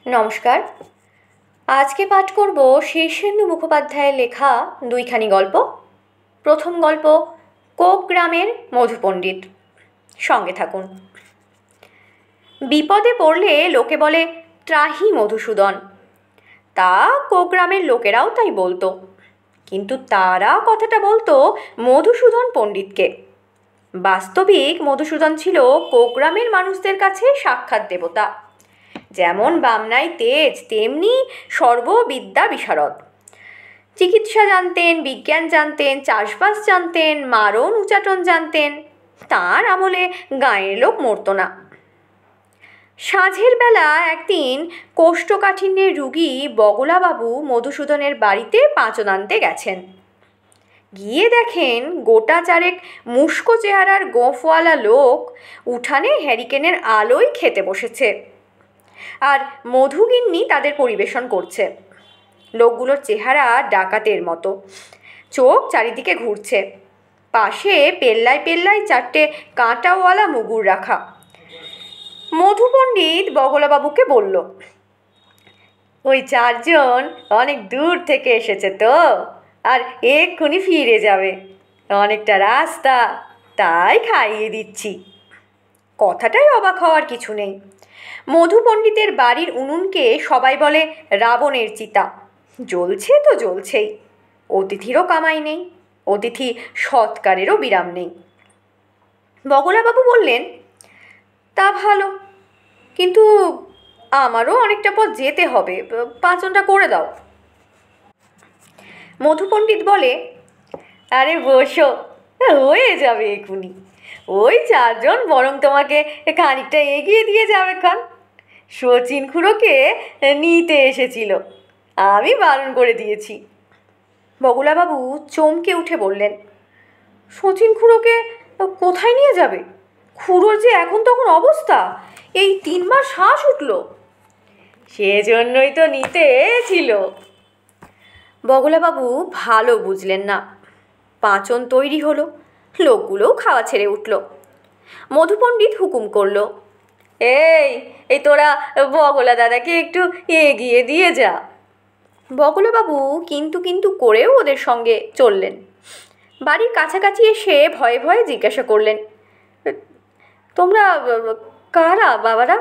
নমস্কার। আজকে পাঠ করব শীর্ষেন্দু মুখোপাধ্যায়ের লেখা দুইখানি গল্প। প্রথম গল্প কোক গ্রামের মধুপণ্ডিত। সঙ্গে থাকুন। বিপদে পড়লে লোকে বলে ত্রাহি মধুসূদন। তা কোক গ্রামের লোকেরাও তাই বলতো, কিন্তু তারা কথাটা বলতো মধুসূদন পণ্ডিতকে। বাস্তবিক মধুসূদন ছিল কোক গ্রামের মানুষদের কাছে সাক্ষাৎ দেবতা। যেমন বামনায় তেজ, তেমনি সর্ববিদ্যা বিশারদ। চিকিৎসা জানতেন, বিজ্ঞান জানতেন, চাষবাস জানতেন, মারণ উচাটন জানতেন। তাঁর আমলে গাঁয়ের লোক মরত না। সাঁঝের বেলা একদিন কোষ্ঠকাঠিন্যের রুগী বগলাবাবু মধুসূদনের বাড়িতে পাঁচন আনতে গেছেন। গিয়ে দেখেন গোটা চারেক মুস্কো চেহারার গোঁফওয়ালা লোক উঠানে হ্যারিকেনের আলোয় খেতে বসেছে, আর মধুগিন্নি তাদের পরিবেশন করছে। লোকগুলোর চেহারা ডাকাতের মতো, চোখ চারিদিকে ঘুরছে। পাশে পেল্লায় পেল্লায় চারটে কাঁটাওয়ালা মুগুর রাখা। মধু পণ্ডিত বগলাবাবুকে বলল, ওই চারজন অনেক দূর থেকে এসেছে তো, আর এক্ষুনি ফিরে যাবে। অনেকটা রাস্তা, তাই খাইয়ে দিচ্ছি। কথাটাই অবাক হওয়ার কিছু নেই। মধু পণ্ডিতের বাড়ির উনুনকে সবাই বলে রাবণের চিতা। জ্বলছে তো জ্বলছেই। অতিথিরও কামাই নেই, অতিথি সৎকারেরও বিরাম নেই। বগলাবাবু বললেন, তা ভালো, কিন্তু আমারও অনেকটা পথ যেতে হবে, পাঁচনটা করে দাও। মধু পণ্ডিত বলে, আরে বসো, হয়ে যাবে এক্ষুনি। ওই চারজন বরং তোমাকে খানিকটা এগিয়ে দিয়ে যাবে খান। শচীন খুড়োকে নিতে এসেছিল, আমি বারণ করে দিয়েছি। বগলাবাবু চমকে উঠে বললেন, শচীন খুড়োকে কোথায় নিয়ে যাবে? খুড়োর যে এখন তখন অবস্থা, এই 3 মাস শ্বাস উঠল। সেজন্যই তো নিতে ছিল। বগলাবাবু ভালো বুঝলেন না। পাঁচন তৈরি হলো, লোকগুলোও খাওয়া ছেড়ে উঠল। মধুপণ্ডিত হুকুম করল, এই এই তোরা বগলা দাদাকে একটু এগিয়ে দিয়ে যা। বগলাবাবু কিন্তু কিন্তু করেও ওদের সঙ্গে চললেন। বাড়ির কাছাকাছি এসে ভয়ে ভয়ে জিজ্ঞাসা করলেন, তোমরা কারা বাবারা?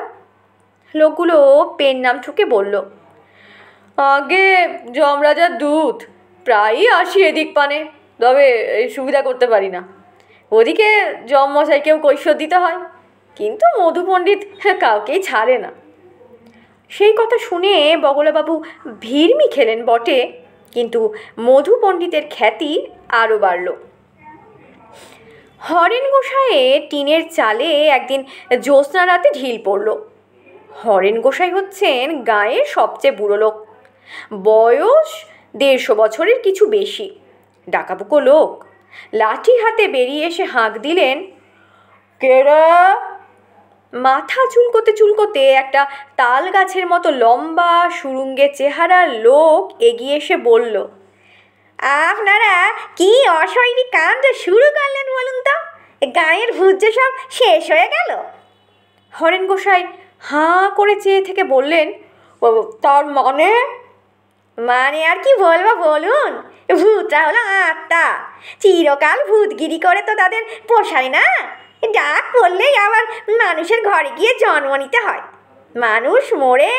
লোকগুলো পেন নাম ঠুকে বলল, আগে যমরাজার দূত, প্রায়ই আসি এদিক পানে, তবে সুবিধা করতে পারি না। ওদিকে যমমশাইকেও কৈফিয়ত দিতে হয়, কিন্তু মধু পণ্ডিত কাউকেই ছাড়ে না। সেই কথা শুনে বগলাবাবু ভিড়মি খেলেন বটে, কিন্তু মধু পণ্ডিতের খ্যাতি আরও বাড়ল। হরেন গোসাইয়ের টিনের চালে একদিন জ্যোৎস্না রাতে ঢিল পড়ল। হরেন গোসাই হচ্ছেন গাঁয়ের সবচেয়ে বুড়ো লোক, বয়স 150 বছরের কিছু বেশি, ডাকাবুকো লোক। লাঠি হাতে বেরিয়ে এসে হাঁক দিলেন, কেরা? মাথা চুলকোতে চুলকোতে একটা তাল গাছের মতো লম্বা সুরুঙ্গে চেহারার লোক এগিয়ে এসে বলল, আপনারা কি অশৈরী কাণ্ড শুরু করলেন বলুন তো? গায়ের ভূত যে সব শেষ হয়ে গেল? হরেন গোসাই হাঁ করে চেয়ে থেকে বললেন, তার মানে? মানে আর কি বলবো বলুন, ভূতটা হলো আত্মা। চিরকাল ভূতগিরি করে তো তাদের পোষায় না। ডাক পড়লেই আবার মানুষের ঘরে গিয়ে জন্ম নিতে হয়। মানুষ মরে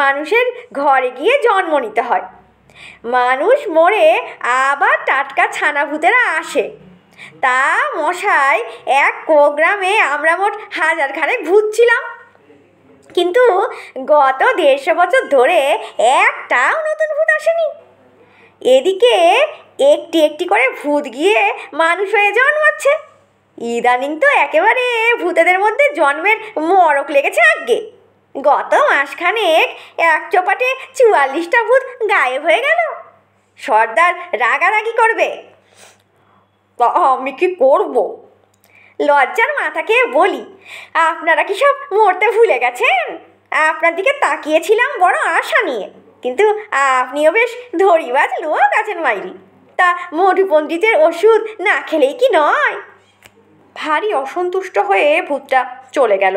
মানুষের ঘরে গিয়ে জন্ম নিতে হয়। মানুষ মরে আবার টাটকা ছানা ভূতেরা আসে। তা মশাই, এক গ্রামে আমরা মোট 1000 খানেক ভূত ছিলাম, কিন্তু গত 150 বছর ধরে একটাও নতুন ভূত আসেনি। এদিকে একটি একটি করে ভূত গিয়ে মানুষ হয়ে জন্মাচ্ছে। ইদানিং তো একেবারে ভূতেদের মধ্যে জন্মের মরক লেগেছে আজ্ঞে। গত মাসখানেক এক চপাটে 44টা ভূত গায়েব হয়ে গেল। সর্দার রাগারাগি করবে। আমি কি করব? লজ্জার মাথা খেয়ে বলি, আপনারা কি সব মরতে ভুলে গেছেন? আপনার দিকে তাকিয়েছিলাম বড় আশা নিয়ে, কিন্তু আপনিও বেশ ধরিবাজ লোক আছেন মাইরি। তা মধু পণ্ডিতের ওষুধ না খেলেই কি নয়? ভারী অসন্তুষ্ট হয়ে ভূতটা চলে গেল।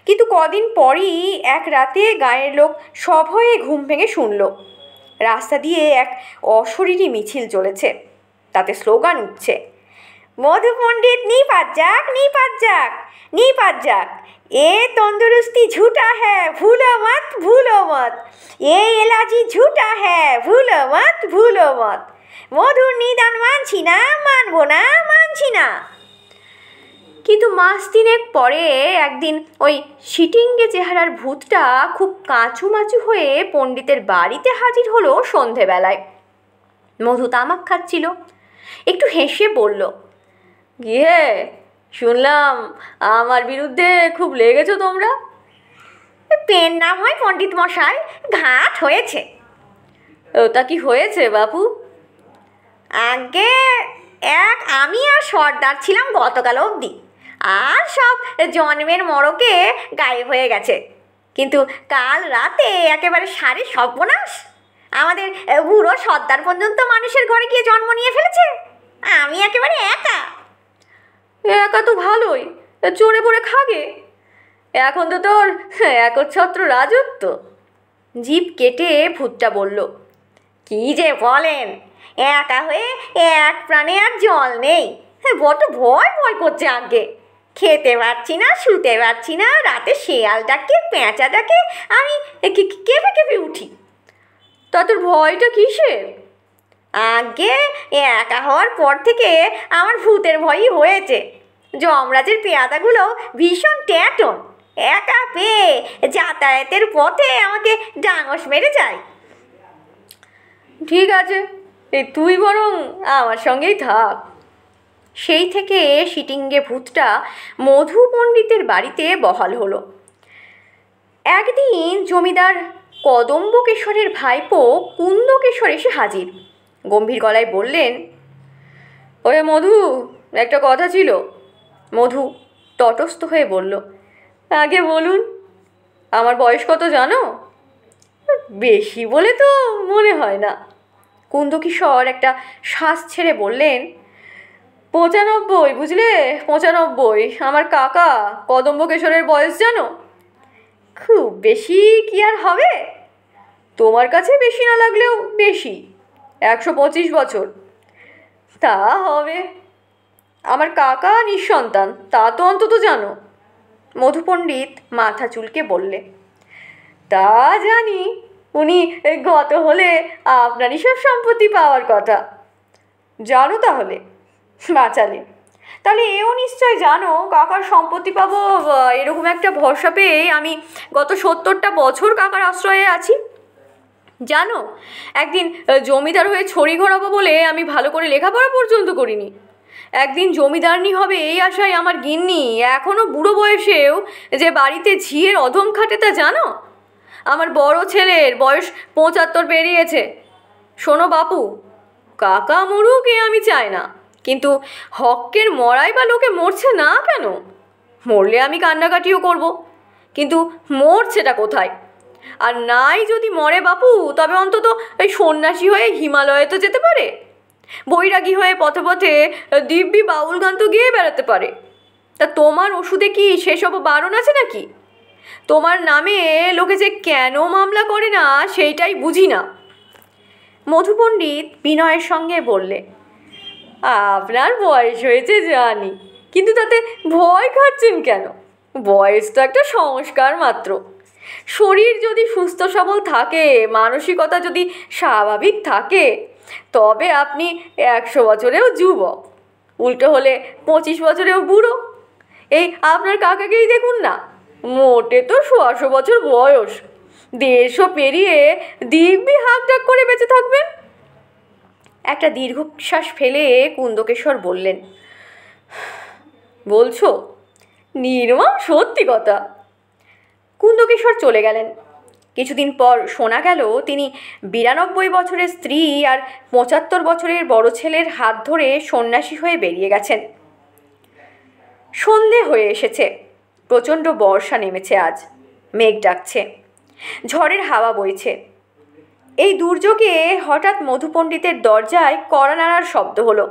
কিন্তু কদিন পরই এক রাতে গাঁয়ের লোক সভয়ে ঘুম ভেঙে শুনল রাস্তা দিয়ে এক অশরীরী মিছিল চলেছে। তাতে স্লোগান উঠছে, মধু পণ্ডিত নিপাত যাক, নিপাত যাক, নিপাত যাক, এ তন্দুরুস্তি ঝুটা হ্যাঁ, ভুলো মত, ভুলো মত, এ এলাচি ঝুটা হ্যাঁ, ভুলো মত, ভুলো মত, মধুর নিদান মানছি না, মানবো না, মানছি না। কিন্তু মাস তিনেক পরে একদিন ওই শিটিঙ্গে চেহারার ভূতটা খুব কাঁচুমাচু হয়ে পণ্ডিতের বাড়িতে হাজির হলো সন্ধেবেলায়। মধু তামাক খাচ্ছিল, একটু হেসে বলল, গিয়ে শুনলাম আমার বিরুদ্ধে খুব লেগেছো তোমরা। পেন নাম হয় পণ্ডিত মশাই, ঘাট হয়েছে। ওটা কি হয়েছে বাপু? আগে এক আমি আর সর্দার ছিলাম গতকাল অবধি, আর সব জন্মের মরকে গায়েব হয়ে গেছে। কিন্তু কাল রাতে একেবারে সারে সর্বনাশ, আমাদের বুড়ো সর্দার পর্যন্ত মানুষের ঘরে গিয়ে জন্ম নিয়ে ফেলেছে। আমি একেবারে একা। একা তো ভালোই, চড়ে পড়ে খাগে। এখন তো তোর একচ্ছত্র রাজত্ব। জিভ কেটে ভূতটা বলল, কি যে বলেন, একা হয়ে এক প্রাণে আর জল নেই। বড্ড ভয় ভয় করছে আগে। খেতে পারছি না, শুতে পারছি না, রাতে শেয়াল ডাকে, পেঁচা ডাকে, আমি কেঁপে কেঁপে উঠি। তা তোর ভয়টা কিসের? আগে একা হওয়ার পর থেকে আমার ভূতের ভয়ই হয়েছে। যমরাজের পেয়াদাগুলো ভীষণ ট্যাটন, একা পেয়ে যাতায়াতের পথে আমাকে ডাঙস মেরে যায়। ঠিক আছে, তুই বরং আমার সঙ্গেই থাক। সেই থেকে শিটিঙ্গে ভূতটা মধু পণ্ডিতের বাড়িতে বহাল হলো। একদিন জমিদার কদম্বকেশ্বরের ভাইপো কুন্দকেশ্বর এসে হাজির। গম্ভীর গলায় বললেন, ওরে মধু, একটা কথা ছিল। মধু তটস্থ হয়ে বলল, আগে বলুন। আমার বয়স কত জানো? বেশি বলে তো মনে হয় না। কুন্দকিশোর একটা শ্বাস ছেড়ে বললেন, 95, বুঝলে, 95। আমার কাকা কদম্বকেশ্বরের বয়স জানো? খুব বেশি কি আর হবে? তোমার কাছে বেশি না লাগলেও বেশি, 125 বছর। তা হবে। আমার কাকা নিঃসন্তান, তা তো অন্তত জানো। মধু পণ্ডিত মাথা চুলকে বললে, তা জানি। উনি গত হলে আপনারই সব সম্পত্তি পাওয়ার কথা। জানো তাহলে? বাঁচালে। তাহলে এও নিশ্চয় জানো কাকার সম্পত্তি পাবো এরকম একটা ভরসা পেয়ে আমি গত 70টা বছর কাকার আশ্রয়ে আছি। জানো, একদিন জমিদার হয়ে ছড়ি ঘোরাবো বলে আমি ভালো করে লেখাপড়া পর্যন্ত করিনি। একদিন জমিদারনি হবে এই আশায় আমার গিন্নি এখনও বুড়ো বয়সেও যে বাড়িতে ঝিয়ের অধম খাটে তা জানো? আমার বড় ছেলের বয়স 75 পেরিয়েছে। শোনো বাপু, কাকা মরুক এ আমি চাই না, কিন্তু হকের মরাই বা লোকে মরছে না কেন? মরলে আমি কান্নাকাটিও করব, কিন্তু মরছেটা কোথায়? আর নাই যদি মরে বাপু, তবে অন্তত এই সন্ন্যাসী হয়ে হিমালয়ে তো যেতে পারে। বৈরাগী হয়ে পথে পথে দিব্যি বাউল গান তো গেয়ে বেড়াতে পারে। তা তোমার ওষুধে কি সেসবও বারণ আছে নাকি? তোমার নামে লোকে যে কেন মামলা করে না সেইটাই বুঝি না। মধু পণ্ডিত বিনয়ের সঙ্গে বললে, আপনার বয়স হয়েছে জানি, কিন্তু তাতে ভয় খাচ্ছেন কেন? বয়স তো একটা সংস্কার মাত্র। শরীর যদি সুস্থ সবল থাকে, মানসিকতা যদি স্বাভাবিক থাকে, তবে আপনি 100 বছরেও যুবক, উল্টো হলে 25 বছরেও বুড়ো। এই আপনার কাকাকেই দেখুন না, মোটে তো 100 বছর বয়স, 150 পেরিয়ে দিব্যি হাঁকডাক করে বেঁচে থাকবেন। একটা দীর্ঘশ্বাস ফেলে কুন্দকেশ্বর বললেন, বলছো? নির্মম সত্যি কথা। কুন্দকেশ্বর চলে গেলেন। কিছুদিন পর শোনা গেল তিনি 92 বছরের স্ত্রী আর 75 বছরের বড় ছেলের হাত ধরে সন্ন্যাসী হয়ে বেরিয়ে গেছেন। সন্ধে হয়ে এসেছে। প্রচণ্ড বর্ষা নেমেছে আজ। মেঘ ডাকছে, ঝড়ের হাওয়া বইছে। এই দুর্যোগে হঠাৎ মধু পণ্ডিতের দরজায় কড়া নাড়ার শব্দ হলো।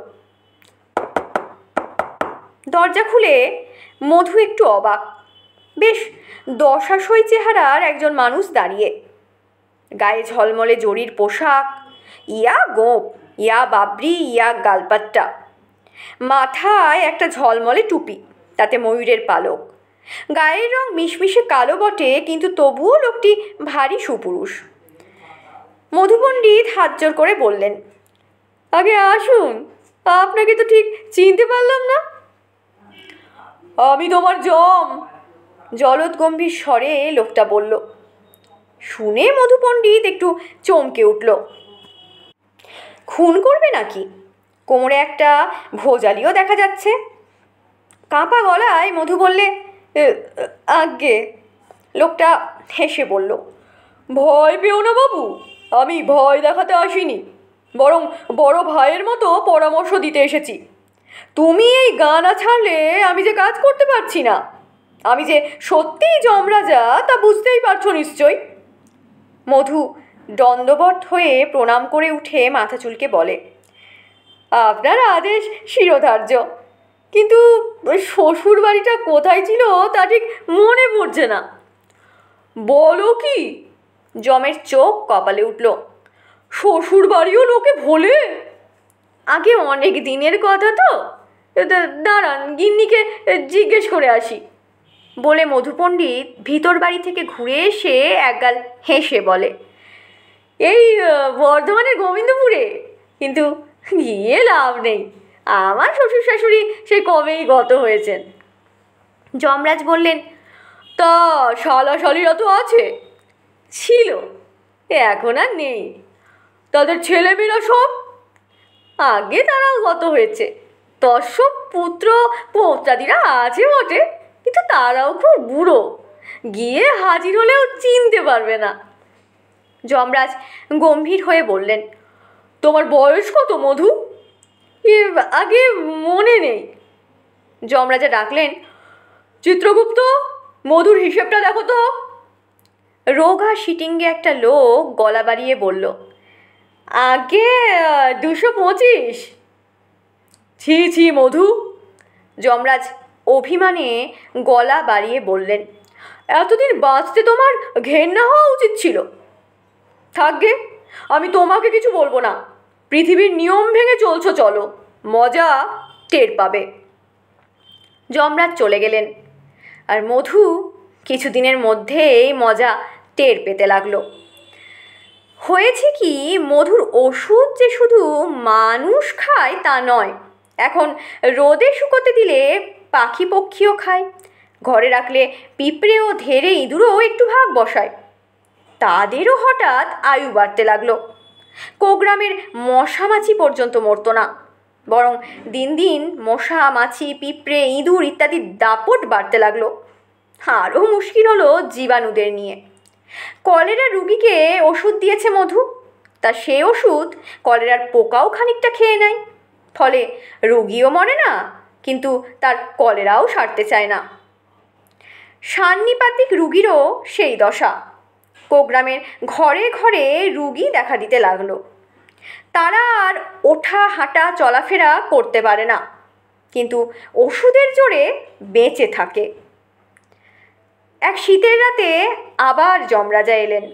দরজা খুলে মধু একটু অবাক। বেশ দশাসই চেহারার একজন মানুষ দাঁড়িয়ে, গায়ে ঝলমলে জরির পোশাক, ইয়া গোঁপ, ইয়া বাবরি, ইয়া গালপাট্টা, মাথায় একটা ঝলমলে টুপি, তাতে ময়ূরের পালক। গায়ের রং মিশমিশে কালো বটে, কিন্তু তবুও লোকটি ভারী সুপুরুষ। মধু পণ্ডিত হাত জোর করে বললেন, আগে আসুন, আপনাকে তো ঠিক চিনতে পারলাম না। আমি তোমার জম, জলদ গম্ভীর স্বরে লোকটা বলল। শুনে মধু পণ্ডিত একটু চমকে উঠল। খুন করবে নাকি? কোমরে একটা ভোজালিও দেখা যাচ্ছে। কাঁপা গলায় মধু বললে, আজ্ঞে। লোকটা হেসে বলল, ভয় পেও না বাবু, আমি ভয় দেখাতে আসিনি, বরং বড় ভাইয়ের মতো পরামর্শ দিতে এসেছি। তুমি এই গা না ছাড়লে আমি যে কাজ করতে পারছি না। আমি যে সত্যিই যমরাজা তা বুঝতেই পারছো নিশ্চয়। মধু দণ্ডবৎ হয়ে প্রণাম করে উঠে মাথা চুলকে বলে, আপনার আদেশ শিরোধার্য, কিন্তু শ্বশুর বাড়িটা কোথায় ছিল তা ঠিক মনে পড়ছে না। বলো কি? জমের চোখ কপালে উঠল। শ্বশুর বাড়িও লোকে ভোলে? আগে অনেক দিনের কথা তো, দাঁড়ান গিন্নিকে জিজ্ঞেস করে আসি, বলে মধু পণ্ডিত ভিতর বাড়ি থেকে ঘুরে এসে একগাল হেসে বলে, এই বর্ধমানের গোবিন্দপুরে, কিন্তু গিয়ে লাভ নেই, আমার শ্বশুর শাশুড়ি সেই কবেই গত হয়েছেন। যমরাজ বললেন, তা শালা শালিরা তো আছে? ছিল, এখন আর নেই। তাদের ছেলেমেয়েরা সব? আগে তারাও গত হয়েছে। তৎসব পুত্র পৌত্রাদিরা আছে বটে, কিন্তু তারাও খুব বুড়ো, গিয়ে হাজির হলেও চিনতে পারবে না। যমরাজ গম্ভীর হয়ে বললেন, তোমার বয়স কত মধু? আগে মনে নেই। যমরাজা ডাকলেন, চিত্রগুপ্ত, মধুর হিসেবটা দেখো তো। রোগা শিটিঙ্গে একটা লোক গলা বাড়িয়ে বলল, আগে 225। ছি ছি মধু, যমরাজ অভিমানে গলা বাড়িয়ে বললেন, এতদিন বাঁচতে তোমার ঘেন্না হওয়া উচিত ছিল। থাকবে, আমি তোমাকে কিছু বলবো না, পৃথিবীর নিয়ম ভেঙে চলছো, চলো, মজা টের পাবে। যমরাজ চলে গেলেন, আর মধু কিছুদিনের মধ্যেই মজা টের পেতে লাগলো। হয়েছে কি, মধুর ওষুধ যে শুধু মানুষ খায় তা নয়, এখন রোদে শুকোতে দিলে পাখি পক্ষীও খায়, ঘরে রাখলে পিঁপড়ে ও ধেড়ে ইঁদুরও একটু ভাগ বসায়। তাদেরও হঠাৎ আয়ু বাড়তে লাগলো। কোগ্রামের মশা মাছি পর্যন্ত মরতো না, বরং দিন দিন মশা মাছি পিঁপড়ে ইঁদুর ইত্যাদির দাপট বাড়তে লাগলো। আরও মুশকিল হলো জীবাণুদের নিয়ে। কলেরা রুগীকে ওষুধ দিয়েছে মধু, তা সে ওষুধ কলেরার পোকাও খানিকটা খেয়ে নেয়, ফলে রুগীও মরে না, কিন্তু তার কলেরাও সারতে চায় না। সান্নিপাতিক রুগীরও সেই দশা। কোগ্রামের ঘরে ঘরে রুগী দেখা দিতে লাগলো। তারা আর ওঠা হাঁটা চলাফেরা করতে পারে না, কিন্তু ওষুধের জোরে বেঁচে থাকে। এক শীতের রাতে আবার যমরাজা এলেন।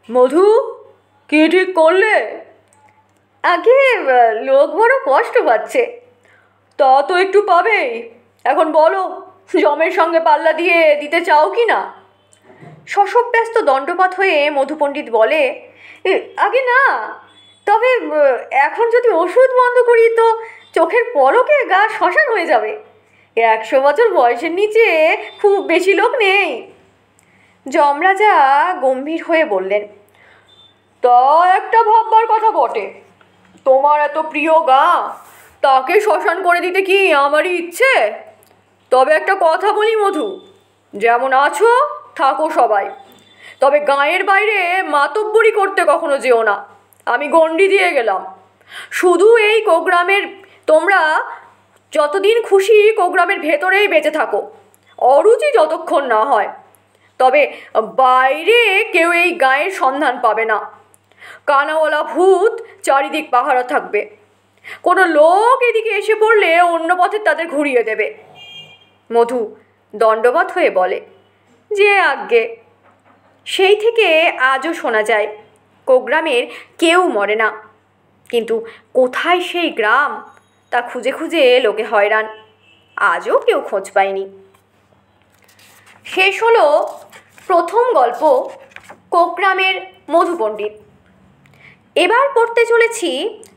মধু, কি ঠিক করলে? আগে লোক বড় কষ্ট পাচ্ছে। তা তো একটু পাবেই, এখন বলো, যমের সঙ্গে পাল্লা দিয়ে দিতে চাও কি না? শশব্যস্ত দণ্ডপাত হয়ে মধু পণ্ডিত বলে, আগে না, তবে এখন যদি ওষুধ বন্ধ করি তো চোখের পলকে গা শ্মশান হয়ে যাবে। 100 বছর বয়সের নিচে খুব বেশি লোক নেই। যমরাজা গম্ভীর হয়ে বললেন, তা একটা ভাববার কথা বটে। তোমার এত প্রিয় গা, তাকে শ্মশান করে দিতে কি আমারই ইচ্ছে? তবে একটা কথা বলি মধু, যেমন আছো থাকো সবাই, তবে গাঁয়ের বাইরে মাতব্বরি করতে কখনো যেও না, আমি গণ্ডি দিয়ে গেলাম। শুধু এই কোগ্রামের, তোমরা যতদিন খুশি কোগ্রামের ভেতরেই বেঁচে থাকো, অরুচি যতক্ষণ না হয়। তবে বাইরে কেউ এই গাঁয়ের সন্ধান পাবে না। কানাওয়ালা ভূত চারিদিক পাহারা থাকবে, কোনো লোক এদিকে এসে পড়লে অন্য পথে তাদের ঘুরিয়ে দেবে। মধু দণ্ডবৎ হয়ে বলে, যে আজ্ঞে। সেই থেকে আজও শোনা যায় কোগ্রামের কেউ মরে না, কিন্তু কোথায় সেই গ্রাম তা খুঁজে খুঁজে লোকে হয়রান, আজও কেউ খোঁজ পায়নি। শেষ হলো প্রথম গল্প কোগ্রামের মধু পণ্ডিত। এবার পড়তে চলেছি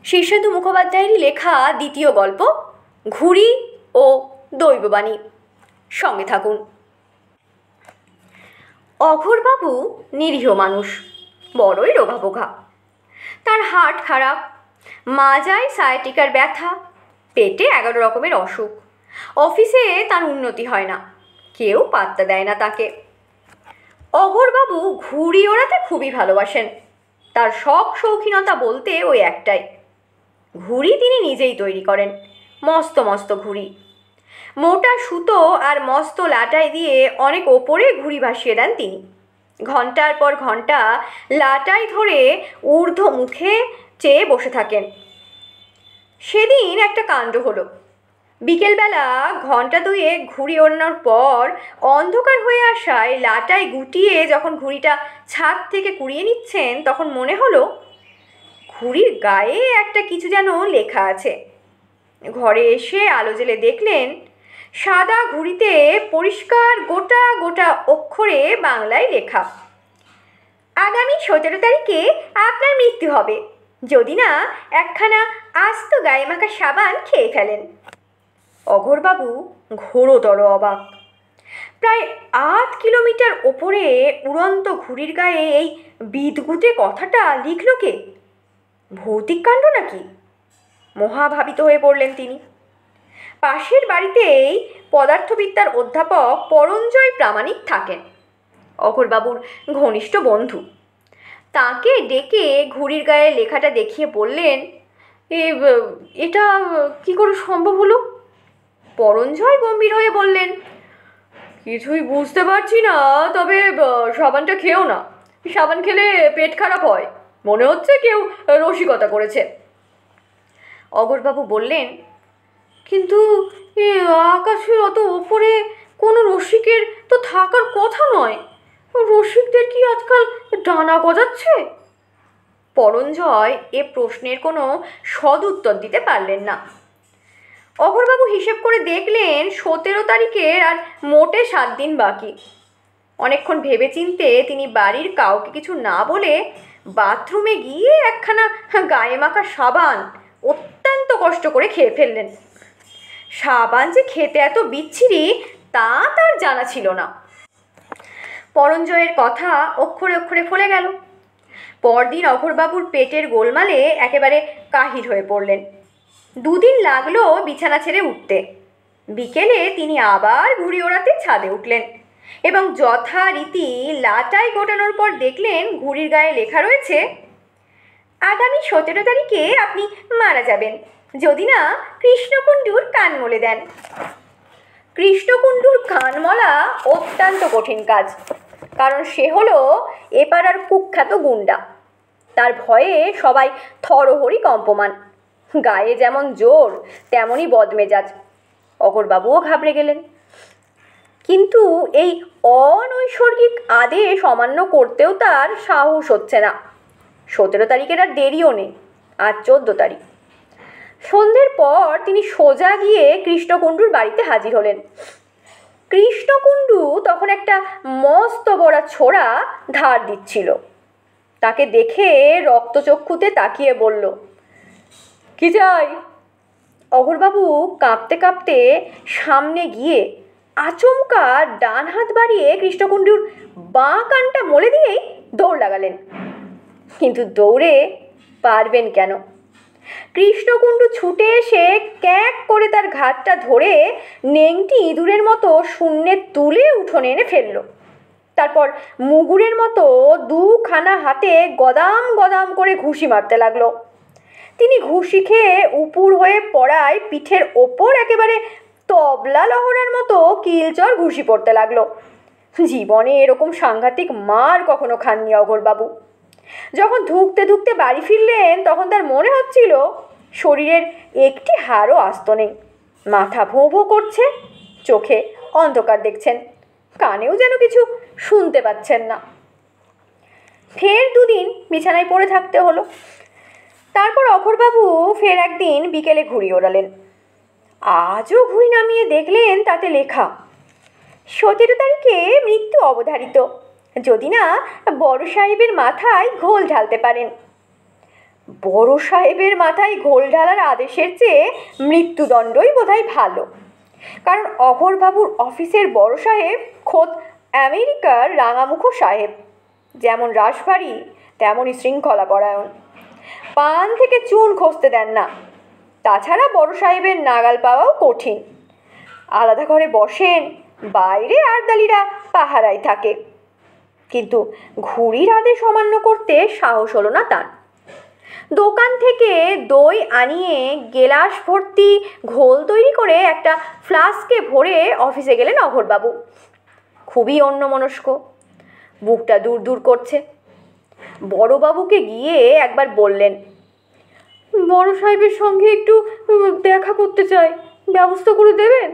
শীর্ষেন্দু মুখোপাধ্যায়েরই লেখা দ্বিতীয় গল্প ঘুড়ি ও দৈববাণী। সঙ্গে থাকুন। অঘোরবাবু নিরীহ মানুষ, বড়ই রোগাবোঘা। তার হার্ট খারাপ, মাজায় সায়াটিকার ব্যথা, পেটে 11 রকমের অসুখ। অফিসে তার উন্নতি হয় না, কেউ পাত্তা দেয় না তাকে। অঘোরবাবু ঘুড়ি ওড়াতে খুবই ভালোবাসেন। তার শখ শৌখিনতা বলতে ওই একটাই, ঘুড়ি তিনি নিজেই তৈরি করেন, মস্ত মস্ত ঘুড়ি। মোটা সুতো আর মস্ত লাটাই দিয়ে অনেক ওপরে ঘুড়ি ভাসিয়ে দেন তিনি। ঘন্টার পর ঘন্টা লাটাই ধরে ঊর্ধ্ব মুখে চেয়ে বসে থাকেন। সেদিন একটা কাণ্ড হলো। বিকেলবেলা ঘন্টা দুয়েক ঘুড়ি ওড়ানোর পর অন্ধকার হয়ে আসায় লাটাই গুটিয়ে যখন ঘুড়িটা ছাদ থেকে কুড়িয়ে নিচ্ছেন, তখন মনে হলো ঘুড়ির গায়ে একটা কিছু যেন লেখা আছে। ঘরে এসে আলো জ্বেলে দেখলেন সাদা ঘুড়িতে পরিষ্কার গোটা গোটা অক্ষরে বাংলায় লেখা, আগামী 17 তারিখে আপনার মৃত্যু হবে যদি না একখানা আস্ত গায়ে মাখা সাবান খেয়ে ফেলেন। অঘোরবাবু ঘোরতর অবাক। প্রায় 8 কিলোমিটার ওপরে উড়ন্ত ঘুড়ির গায়ে এই বিদঘুটে কথাটা লিখল কে? ভৌতিক কাণ্ড নাকি? মহাভাবিত হয়ে পড়লেন তিনি। পাশের বাড়িতেই পদার্থবিদ্যার অধ্যাপক পরঞ্জয় প্রামাণিক থাকেন, অঘোরবাবুর ঘনিষ্ঠ বন্ধু। তাকে ডেকে ঘুড়ির গায়ে লেখাটা দেখিয়ে বললেন, এটা কি করে সম্ভব হলো? পরঞ্জয় গম্ভীর হয়ে বললেন, কিছুই বুঝতে পারছি না, তবে সাবানটা খেও না, সাবান খেলে পেট খারাপ হয়, মনে হচ্ছে কেউ রসিকতা করেছে। অঘোরবাবু বললেন, কিন্তু আকাশের অত ওপরে কোনো রসিকের তো থাকার কথা নয়, রসিকদের কি আজকাল ডানা গজাচ্ছে? পরঞ্জয় এ প্রশ্নের কোনো সদুত্তর দিতে পারলেন না। অঘোরবাবু হিসেব করে দেখলেন 17 তারিখের আর মোটে 7 দিন বাকি। অনেকক্ষণ ভেবেচিন্তে তিনি বাড়ির কাউকে কিছু না বলে বাথরুমে গিয়ে একখানা গায়ে মাখা সাবান অত্যন্ত কষ্ট করে খেয়ে ফেললেন। সাবান যে খেতে এত বিচ্ছিরি তা তার জানা ছিল না। পরঞ্জয়ের কথা অক্ষরে অক্ষরে ফলে গেল। পরদিন অঘোরবাবুর পেটের গোলমালে একেবারে কাহিল হয়ে পড়লেন। 2 দিন লাগলো বিছানা ছেড়ে উঠতে। বিকেলে তিনি আবার ঘুড়ি ওড়াতে ছাদে উঠলেন এবং যথারীতি লাটাই গোটানোর পর দেখলেন ঘুড়ির গায়ে লেখা রয়েছে, আগামী 17 তারিখে আপনি মারা যাবেন যদি না কৃষ্ণকুণ্ডুর কান মলে দেন। কৃষ্ণকুণ্ডুর কান মলা অত্যন্ত কঠিন কাজ, কারণ সে হলো এ পাড়ার কুখ্যাত গুন্ডা। তার ভয়ে সবাই থরহরি কম্পমান, গায়ে যেমন জোর তেমনই বদমেজাজ। অঘোরবাবুও ঘাবড়ে গেলেন, কিন্তু এই অনৈসর্গিক আদেশ অমান্য করতেও তার সাহস হচ্ছে না। 17 তারিখের আর দেরিও নেই, আজ 14 তারিখ। সন্ধ্যের পর তিনি সোজা গিয়ে কৃষ্ণকুণ্ডুর বাড়িতে হাজির হলেন। কৃষ্ণকুণ্ডু তখন একটা মস্ত বড় ছোড়া ধার দিচ্ছিল। তাকে দেখে রক্তচক্ষুতে তাকিয়ে বলল, কি চাই? অঘোরবাবু কাঁপতে কাঁপতে সামনে গিয়ে আচমকা ডান হাত বাড়িয়ে কৃষ্ণকুণ্ডুর বাঁ কানটা মলে দিয়েই দৌড় লাগালেন। কিন্তু দৌড়ে পারবেন কেন? কৃষ্ণকুণ্ডু ছুটে এসে ক্যাঁক করে তার ঘাটটা ধরে নেংটি ইঁদুরের মতো শূন্যে তুলে উঠোনে এনে ফেলল। তারপর মুগুরের মতো 2খানা হাতে গদাম গদাম করে ঘুষি মারতে লাগলো। তিনি ঘুষি খেয়ে উপুর হয়ে পড়ায় পিঠের ওপর একেবারে তবলা লহরার মতো কিলচর ঘুষি পড়তে লাগলো। জীবনে এরকম সাংঘাতিক মার কখনো খাননি অঘোরবাবু। যখন ধুঁকতে ধুঁকতে বাড়ি ফিরলেন তখন তার মনে হচ্ছিল শরীরের একটি হাড়ও আস্ত নেই, মাথা ভোঁ ভোঁ করছে, চোখে অন্ধকার দেখছেন, কানেও যেন কিছু শুনতে পাচ্ছেন না। ফের দুদিন বিছানায় পড়ে থাকতে হলো। তারপর অঘোরবাবু ফের একদিন বিকেলে ঘুড়ি ওড়ালেন। আজও ঘুড়ি নামিয়ে দেখলেন তাতে লেখা 17 তারিখে মৃত্যু অবধারিত, যদি না বড় সাহেবের মাথায় ঘোল ঢালতে পারেন। বড় সাহেবের মাথায় ঘোল ঢালার আদেশের চেয়ে মৃত্যুদণ্ডই বোধহয় ভালো, কারণ অঘোরবাবুর অফিসের বড় সাহেব খোদ আমেরিকার রাঙামুখো সাহেব, যেমন রাশভারী তেমনই শৃঙ্খলাপরায়ণ, পান থেকে চুন খসতে দেন না। তাছাড়া বড় সাহেবের নাগাল পাওয়াও কঠিন, আলাদা ঘরে বসেন, বাইরে আরদালিরা পাহারায় থাকে। কিন্তু ঘুড়ির আদেশ অমান্য করতে সাহস হলো না তার। দোকান থেকে দই আনিয়ে গেলাস ভর্তি ঘোল তৈরি করে একটা ফ্লাস্কে ভরে অফিসে গেলেন অঘোরবাবু। খুবই অন্যমনস্ক, বুকটা দূর দূর করছে। বড়বাবুকে গিয়ে একবার বললেন, বড় সাহেবের সঙ্গে একটু দেখা করতে চাই, ব্যবস্থা করে দেবেন?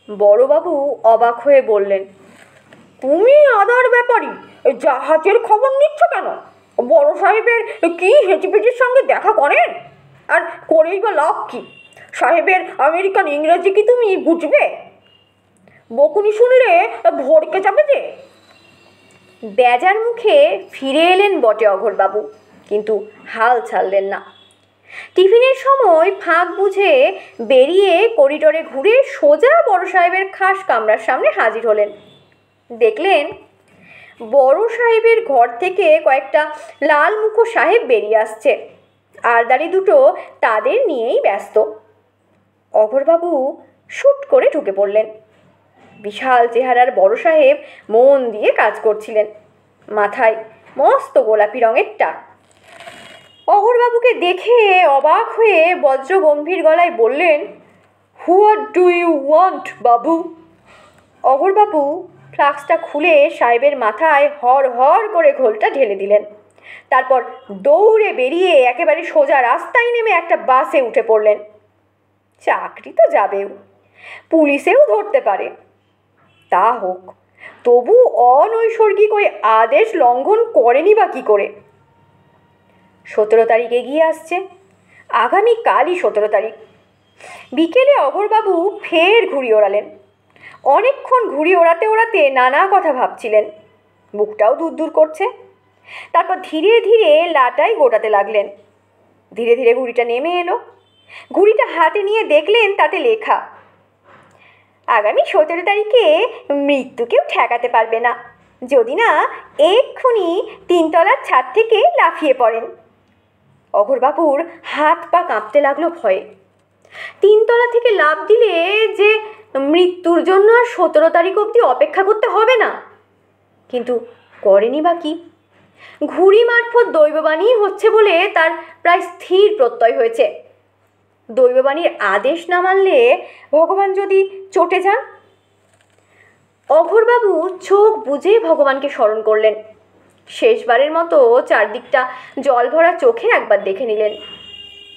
বড়বাবু অবাক হয়ে বললেন, তুমি আদার ব্যাপারী জাহাজের খবর নিচ্ছ কেন? বড় সাহেবের কি হেঁটিপিটির সঙ্গে দেখা করেন? আর করেই বা লাভ কি? সাহেবের আমেরিকান ইংরেজি কি তুমি বুঝবে? বকুনি শুনলে ভড়কে যাবে যে। বেজার মুখে ফিরে এলেন বটে অঘোরবাবু, কিন্তু হাল ছাড়লেন না। টিফিনের সময় ফাঁক বুঝে বেরিয়ে করিডোরে ঘুরে সোজা বড় সাহেবের খাস কামরার সামনে হাজির হলেন। দেখলেন বড় সাহেবের ঘর থেকে কয়েকটা লাল মুখো সাহেব বেরিয়ে আসছে, আরদালি দুটো তাদের নিয়েই ব্যস্ত। অঘোরবাবু শুট করে ঢুকে পড়লেন। বিশাল চেহারার বড় সাহেব মন দিয়ে কাজ করছিলেন, মাথায় মস্ত গোলাপি রঙের টাক। অঘোরবাবুকে দেখে অবাক হয়ে বজ্র গম্ভীর গলায় বললেন, হোয়াট ডু ইউ ওয়ান্ট বাবু? অঘোরবাবু ফ্লাস্কটা খুলে সাহেবের মাথায় হর হর করে ঘোলটা ঢেলে দিলেন। তারপর দৌড়ে বেরিয়ে একেবারে সোজা রাস্তায় নেমে একটা বাসে উঠে পড়লেন। চাকরি তো যাবেও, পুলিশেও ধরতে পারে, তা হোক, তবু অনৈসর্গিক ওই আদেশ লঙ্ঘন করেনি বা কী করে? 17 তারিখ এগিয়ে আসছে, আগামীকালই 17 তারিখ। বিকেলে অঘোরবাবু ফের ঘুড়ি ওড়ালেন। অনেকক্ষণ ঘুড়ি ওড়াতে ওড়াতে নানা কথা ভাবছিলেন, বুকটাও দূর দূর করছে। তারপর ধীরে ধীরে লাটাই গোটাতে লাগলেন। ধীরে ধীরে ঘুড়িটা নেমে এলো। ঘুড়িটা হাতে নিয়ে দেখলেন তাতে লেখা, আগামী 17 তারিখে মৃত্যু কেউ ঠেকাতে পারবে না, যদি না এক্ষুনি 3 তলার ছাদ থেকে লাফিয়ে পড়েন। অঘোরবাবুর হাত পা কাঁপতে লাগলো ভয়ে। 3 তলা থেকে লাফ দিলে যে মৃত্যুর জন্য আর 17 তারিখ অবধি অপেক্ষা করতে হবে না। কিন্তু করেনি বা কি? ঘুড়ি মারফত দৈববাণী হচ্ছে বলে তার প্রায় স্থির প্রত্যয় হয়েছে। দৈববাণীর আদেশ না মানলে ভগবান যদি চটে যান। অঘোরবাবু চোখ বুজে ভগবানকে স্মরণ করলেন। শেষবারের মতো চারদিকটা জল ভরা চোখে একবার দেখে নিলেন।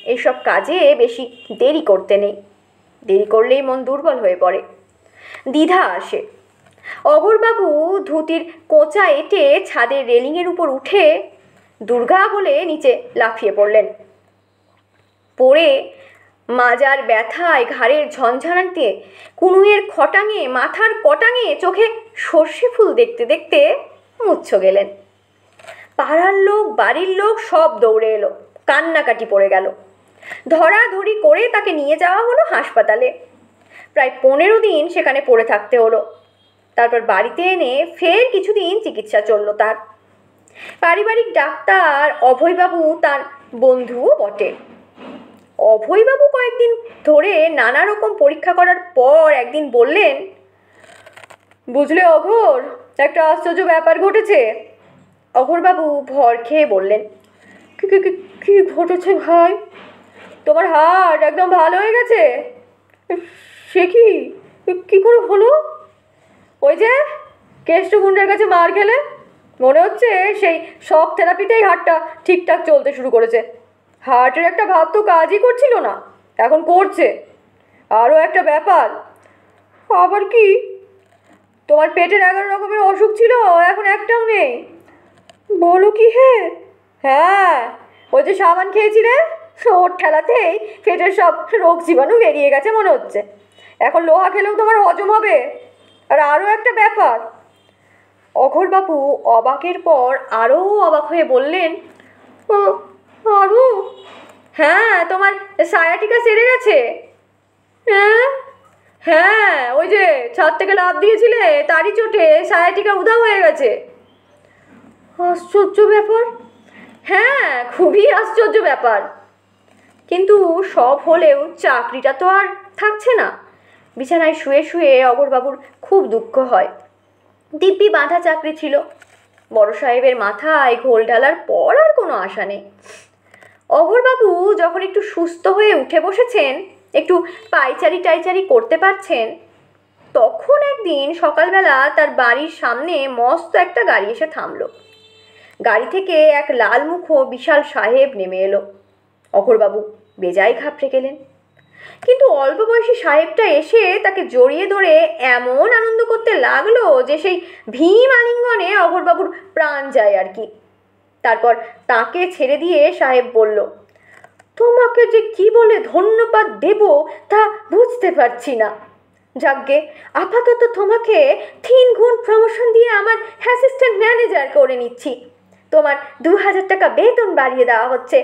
এইসব কাজে বেশি দেরি করতে নেই, দেরি করলেই মন দুর্বল হয়ে পড়ে, দ্বিধা আসে। অঘোরবাবু ধুতির কোঁচা এঁটে ছাদের রেলিংয়ের উপর উঠে দুর্গা বলে নিচে লাফিয়ে পড়লেন। পড়ে মাজার ব্যথায় ঘাড়ের ঝনঝনাতে কুনুয়ের খটাঙে মাথার কটাঙে চোখে সর্ষে ফুল দেখতে দেখতে মুচ্ছ গেলেন। পাড়ার লোক বাড়ির লোক সব দৌড়ে এলো, কান্নাকাটি পড়ে গেল। ধরাধরি করে তাকে নিয়ে যাওয়া হলো হাসপাতালে। প্রায় 15 দিন সেখানে পড়ে থাকতে হলো। তারপর বাড়িতে এনে ফের কিছুদিন চিকিৎসা চলল তার। পারিবারিক ডাক্তার অভয়বাবু তার বন্ধুও বটে। অভয়বাবু কয়েকদিন ধরে নানা রকম পরীক্ষা করার পর একদিন বললেন, বুঝলে অঘোর, একটা আশ্চর্য ব্যাপার ঘটেছে। অঘোরবাবু ভর খেয়ে বললেন, কি ঘটেছে ভাই? তোমার হার্ট একদম ভালো হয়ে গেছে? সে কি করে হলো? ওই যে কেষ্টগুন্ডের কাছে মার খেলে, মনে হচ্ছে সেই শক থেরাপিতেই হার্টটা ঠিকঠাক চলতে শুরু করেছে। হার্টের একটা ভাব তো কাজই করছিল না, এখন করছে। আরও একটা ব্যাপার, আবার কি? তোমার পেটের 11 রকমের অসুখ ছিল, এখন একটাও নেই? বলো কি হে? হ্যাঁ, ওই যে সাবান খেয়েছিলে, ওর ঠেলাতেই পেটের সব রোগ জীবাণু বেরিয়ে গেছে মনে হচ্ছে। এখন লোহা খেলেও তোমার হজম হবে। আর আরও একটা ব্যাপার। অঘোরবাবু অবাকের পর আরও অবাক হয়ে বললেন, ও আরও? হ্যাঁ, তোমার সায়াটিকা সেরে গেছে। হ্যাঁ হ্যাঁ, ওই যে ছাদ থেকে লাফ দিয়েছিলে তারই চোটে সায়াটিকা উধাও হয়ে গেছে। আশ্চর্য ব্যাপার। হ্যাঁ, খুবই আশ্চর্য ব্যাপার। কিন্তু সব হলেও চাকরিটা তো আর থাকছে না। বিছানায় শুয়ে শুয়ে অঘোরবাবুর খুব দুঃখ হয়। দিব্যি বাঁধা চাকরি ছিল। বড় সাহেবের মাথায় ঘোল ঢালার পর আর কোনো আশা নেই। অঘোরবাবু যখন একটু সুস্থ হয়ে উঠে বসেছেন, একটু পাইচারি টাইচারি করতে পারছেন, তখন একদিন সকালবেলা তার বাড়ির সামনে মস্ত একটা গাড়ি এসে থামল। গাড়ি থেকে এক লালমুখো বিশাল সাহেব নেমে এলো। অঘোরবাবু বেজায় ঘাবড়ে গেলেন। কিন্তু অল্প বয়সী সাহেবটা এসে তাকে জড়িয়ে ধরে এমন আনন্দ করতে লাগলো যে সেই ভীম আলিঙ্গনে অঘোরবাবুর প্রাণ যায় আর কি। তারপর তাকে ছেড়ে দিয়ে সাহেব বলল, তোমাকে যে কি বলে ধন্যবাদ দেব তা বুঝতে পারছি না। যাকগে, আপাতত তোমাকে 3 গুণ প্রমোশন দিয়ে আমার অ্যাসিস্ট্যান্ট ম্যানেজার করে নিচ্ছি। তোমার 2000 টাকা বেতন বাড়িয়ে দেওয়া হচ্ছে।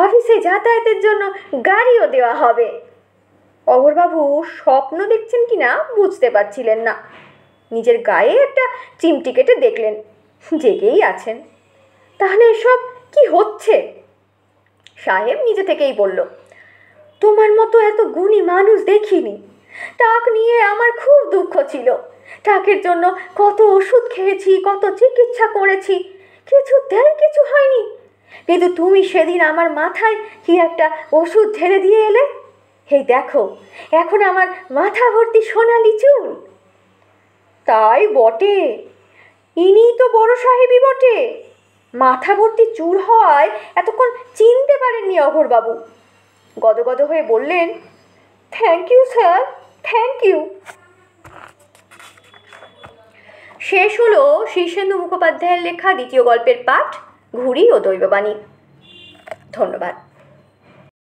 অফিসে যাতায়াতের জন্য গাড়িও দেওয়া হবে। অঘোরবাবু স্বপ্ন দেখছেন কিনা বুঝতে পারছিলেন না। নিজের গায়ে একটা চিমটি কেটে দেখলেন, জেগেই আছেন। তাহলে এসব কি হচ্ছে? সাহেব নিজে থেকেই বলল, তোমার মতো এত গুণী মানুষ দেখিনি। টাক নিয়ে আমার খুব দুঃখ ছিল। টাকের জন্য কত ওষুধ খেয়েছি, কত চিকিৎসা করেছি, কিছুতেই কিছু হয়নি। কিন্তু তুমি সেদিন আমার মাথায় কি একটা ওষুধ ঢেলে দিয়ে এলে। এই দেখো, এখন আমার মাথা ভর্তি সোনালি চুল। তাই বটে, ইনিই তো বড় সাহেবই বটে। মাথা ভর্তি চুল হওয়ায় এতক্ষণ চিনতে পারেননি অঘোরবাবু। গদগদ হয়ে বললেন, thank you sir, thank you. শেষ হলো শীর্ষেন্দু মুখোপাধ্যায়ের লেখা দ্বিতীয় গল্পের পাঠ ঘুড়ি ও দৈববাণী। ধন্যবাদ।